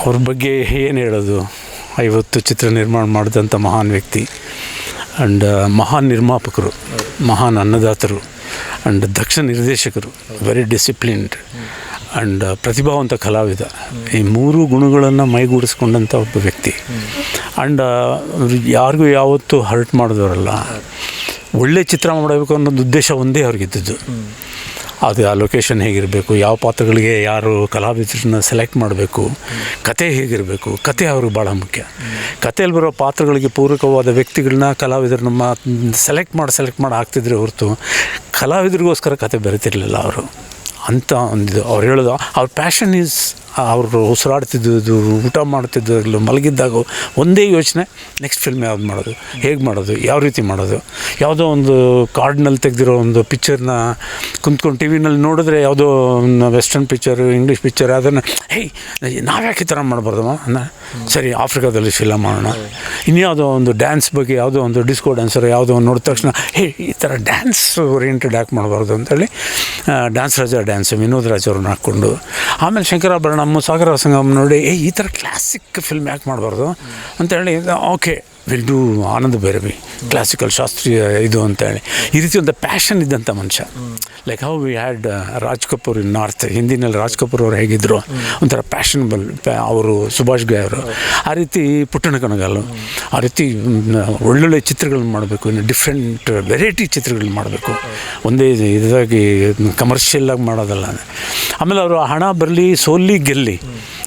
ಅವ್ರ ಬಗ್ಗೆ ಏನು ಹೇಳೋದು. 50 ಚಿತ್ರ ನಿರ್ಮಾಣ ಮಾಡಿದಂಥ ಮಹಾನ್ ವ್ಯಕ್ತಿ ಆ್ಯಂಡ್ ಮಹಾನ್ ನಿರ್ಮಾಪಕರು, ಮಹಾನ್ ಅನ್ನದಾತರು ಆ್ಯಂಡ್ ದಕ್ಷ ನಿರ್ದೇಶಕರು, ವೆರಿ ಡಿಸಿಪ್ಲಿನ್ಡ್ ಆ್ಯಂಡ್ ಪ್ರತಿಭಾವಂತ ಕಲಾವಿದ. ಈ 3 ಗುಣಗಳನ್ನು ಮೈಗೂಡಿಸ್ಕೊಂಡಂಥ ಒಬ್ಬ ವ್ಯಕ್ತಿ. ಆ್ಯಂಡ್ ಯಾರಿಗೂ ಯಾವತ್ತೂ ಹರ್ಟ್ ಮಾಡಿದವರಲ್ಲ. ಒಳ್ಳೆ ಚಿತ್ರ ಮಾಡಬೇಕು ಅನ್ನೋದು ಉದ್ದೇಶ ಒಂದೇ ಅವ್ರಿಗಿದ್ದದ್ದು. ಅದು ಆ ಲೊಕೇಶನ್ ಹೇಗಿರಬೇಕು, ಯಾವ ಪಾತ್ರಗಳಿಗೆ ಯಾರು ಕಲಾವಿದರನ್ನ ಸೆಲೆಕ್ಟ್ ಮಾಡಬೇಕು, ಕತೆ ಹೇಗಿರಬೇಕು, ಕತೆ ಅವ್ರಿಗೆ ಭಾಳ ಮುಖ್ಯ. ಕತೆಯಲ್ಲಿ ಬರೋ ಪಾತ್ರಗಳಿಗೆ ಪೂರಕವಾದ ವ್ಯಕ್ತಿಗಳನ್ನ ಕಲಾವಿದರನ್ನ ಸೆಲೆಕ್ಟ್ ಮಾಡಿ ಹಾಕ್ತಿದ್ರೆ ಹೊರತು ಕಲಾವಿದರಿಗೋಸ್ಕರ ಕತೆ ಬರೀತಿರ್ಲಿಲ್ಲ ಅವರು ಅಂತ ಒಂದಿದು. ಅವ್ರು ಹೇಳೋದು ಅವ್ರ ಪ್ಯಾಷನ್ ಈಸ್, ಅವರು ಉಸಿರಾಡ್ತಿದ್ದು, ಊಟ ಮಾಡ್ತಿದ್ದು, ಮಲಗಿದ್ದಾಗ ಒಂದೇ ಯೋಚನೆ, ನೆಕ್ಸ್ಟ್ ಫಿಲ್ಮ್ ಯಾವ್ದು ಮಾಡೋದು, ಹೇಗೆ ಮಾಡೋದು, ಯಾವ ರೀತಿ ಮಾಡೋದು. ಯಾವುದೋ ಒಂದು ಕಾರ್ಡ್ನಲ್ಲಿ ತೆಗೆದಿರೋ ಒಂದು ಪಿಕ್ಚರ್ನ ಕುಂತ್ಕೊಂಡು ಟಿ ವಿನಲ್ಲಿ ನೋಡಿದ್ರೆ, ಯಾವುದೋ ವೆಸ್ಟರ್ನ್ ಪಿಕ್ಚರು, ಇಂಗ್ಲೀಷ್ ಪಿಕ್ಚರ್, ಅದನ್ನು ನಾವ್ಯಾಕೆ ಈ ಥರ ಮಾಡಬಾರ್ದಮ್ಮ, ಸರಿ ಆಫ್ರಿಕಾದಲ್ಲಿ ಫಿಲಮ್ ಮಾಡೋಣ. ಇನ್ಯಾವುದೋ ಒಂದು ಡ್ಯಾನ್ಸ್ ಬಗ್ಗೆ, ಯಾವುದೋ ಒಂದು ಡಿಸ್ಕೋ ಡ್ಯಾನ್ಸರ್ ಯಾವುದೋ ಒಂದು ನೋಡಿದ ತಕ್ಷಣ ಈ ಥರ ಡ್ಯಾನ್ಸ್ ಓರಿಯೆಂಟೆಡ್ ಯಾಕೆ ಮಾಡಬಾರ್ದು ಅಂತೇಳಿ ಡ್ಯಾನ್ಸ್ ರಾಜ ಡ್ಯಾನ್ಸ್ ವಿನೋದ್ ರಾಜ್ ಅವ್ರನ್ನ ಹಾಕ್ಕೊಂಡು, ಆಮೇಲೆ ಶಂಕರಾಭರಣ, ಸಾಗರ ಸಂಗಮ ನೋಡಿ ಈ ಥರ ಕ್ಲಾಸಿಕ್ ಫಿಲ್ಮ್ ಯಾಕೆ ಮಾಡಬಾರ್ದು ಅಂತೇಳಿ, okay will do Ananda Bhairavi, classical ಶಾಸ್ತ್ರೀಯ ಇದು ಅಂತೇಳಿ. ಈ ರೀತಿ ಒಂದು ಪ್ಯಾಷನ್ ಇದ್ದಂಥ ಮನುಷ್ಯ. Like how we had Raj Kapoor in north, ಹಿಂದಿನಲ್ಲಿ ರಾಜ್ ಕಪೂರ್ ಅವರು ಹೇಗಿದ್ದರು, ಒಂಥರ ಪ್ಯಾಷನಬಲ್ ಅವರು, ಸುಭಾಷ್ ಘೈ ಅವರು. ಆ ರೀತಿ ಪುಟ್ಟಣ ಕಣಗಾಲು, ಆ ರೀತಿ ಒಳ್ಳೊಳ್ಳೆ ಚಿತ್ರಗಳನ್ನ ಮಾಡಬೇಕು, ಇನ್ನು ಡಿಫ್ರೆಂಟ್ ವೆರೈಟಿ ಚಿತ್ರಗಳನ್ನ ಮಾಡಬೇಕು, ಒಂದೇ ಇದಾಗಿ ಕಮರ್ಷಿಯಲ್ಲಾಗಿ ಮಾಡೋದಲ್ಲ. ಆಮೇಲೆ ಅವರು ಹಣ ಬರಲಿ ಸೋಲ್ಲಿ ಗೆಲ್ಲಿ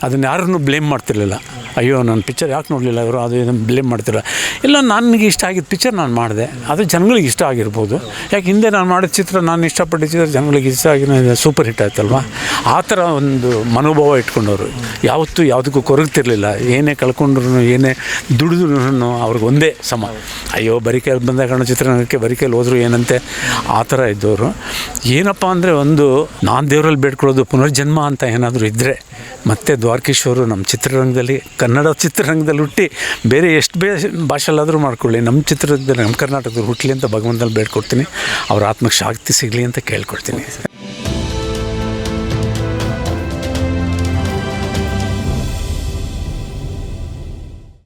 ಅದನ್ನು ಯಾರನ್ನು ಬ್ಲೇಮ್ ಮಾಡ್ತಿರ್ಲಿಲ್ಲ. ಅಯ್ಯೋ ನನ್ನ ಪಿಕ್ಚರ್ ಯಾಕೆ ನೋಡಲಿಲ್ಲ ಇವರು, ಅದು ಬ್ಲೇಮ್ ಮಾಡ್ತಿರಲ್ಲ. ಇಲ್ಲ, ನನಗೆ ಇಷ್ಟ ಆಗಿದ್ದ ಪಿಕ್ಚರ್ ನಾನು ಮಾಡಿದೆ, ಅದು ಜನಗಳಿಗೆ ಇಷ್ಟ ಆಗಿರ್ಬೋದು. ಯಾಕೆ ಹಿಂದೆ ನಾನು ಮಾಡಿದ ಚಿತ್ರ, ನಾನು ಇಷ್ಟಪಟ್ಟಿದ್ದ ಜನಗಳಿಗೆ ಇಷ್ಟ ಆಗಿ ಸೂಪರ್ ಹಿಟ್ ಆಯ್ತಲ್ವ. ಆ ಥರ ಒಂದು ಮನೋಭಾವ ಇಟ್ಕೊಂಡವರು ಯಾವತ್ತೂ ಯಾವುದಕ್ಕೂ ಕೊರಗ್ತಿರ್ಲಿಲ್ಲ. ಏನೇ ಕಳ್ಕೊಂಡ್ರು, ಏನೇ ದುಡಿದ್ರು ಅವ್ರಿಗೆ ಒಂದೇ ಸಮ. ಅಯ್ಯೋ ಬರಿಕೈಲಿ ಬಂದ ಕಾರಣ ಚಿತ್ರರಂಗಕ್ಕೆ ಬರಿಕೈಲಿ ಹೋದ್ರು ಏನಂತೆ, ಆ ಥರ ಇದ್ದವರು. ಏನಪ್ಪ ಅಂದರೆ, ಒಂದು ನಾನು ದೇವರಲ್ಲಿ ಬೇಡ್ಕೊಳ್ಳೋದು ಪುನರ್ಜನ್ಮ ಅಂತ ಏನಾದರೂ ಇದ್ದರೆ, ಮತ್ತು ದ್ವಾರಕೀಶ್ವರು ನಮ್ಮ ಚಿತ್ರರಂಗದಲ್ಲಿ, ಕನ್ನಡ ಚಿತ್ರರಂಗದಲ್ಲಿ ಹುಟ್ಟಿ ಬೇರೆ ಎಷ್ಟು ಭಾಷೆಲ್ಲಾದರೂ ಮಾಡ್ಕೊಳ್ಳಿ, ನಮ್ಮ ಚಿತ್ರರಂಗದಲ್ಲಿ, ನಮ್ಮ ಕರ್ನಾಟಕದಲ್ಲಿ ಹುಟ್ಟಲಿ ಅಂತ ಭಗವಂತನಲ್ಲಿ ಬೇಡ್ಕೊಡ್ತೀನಿ. ಅವ್ರ ಆತ್ಮಕ್ಕೆ ಶಾಂತಿ ಸಿಗಲಿ ಅಂತ ಕೇಳ್ಕೊಡ್ತೀನಿ.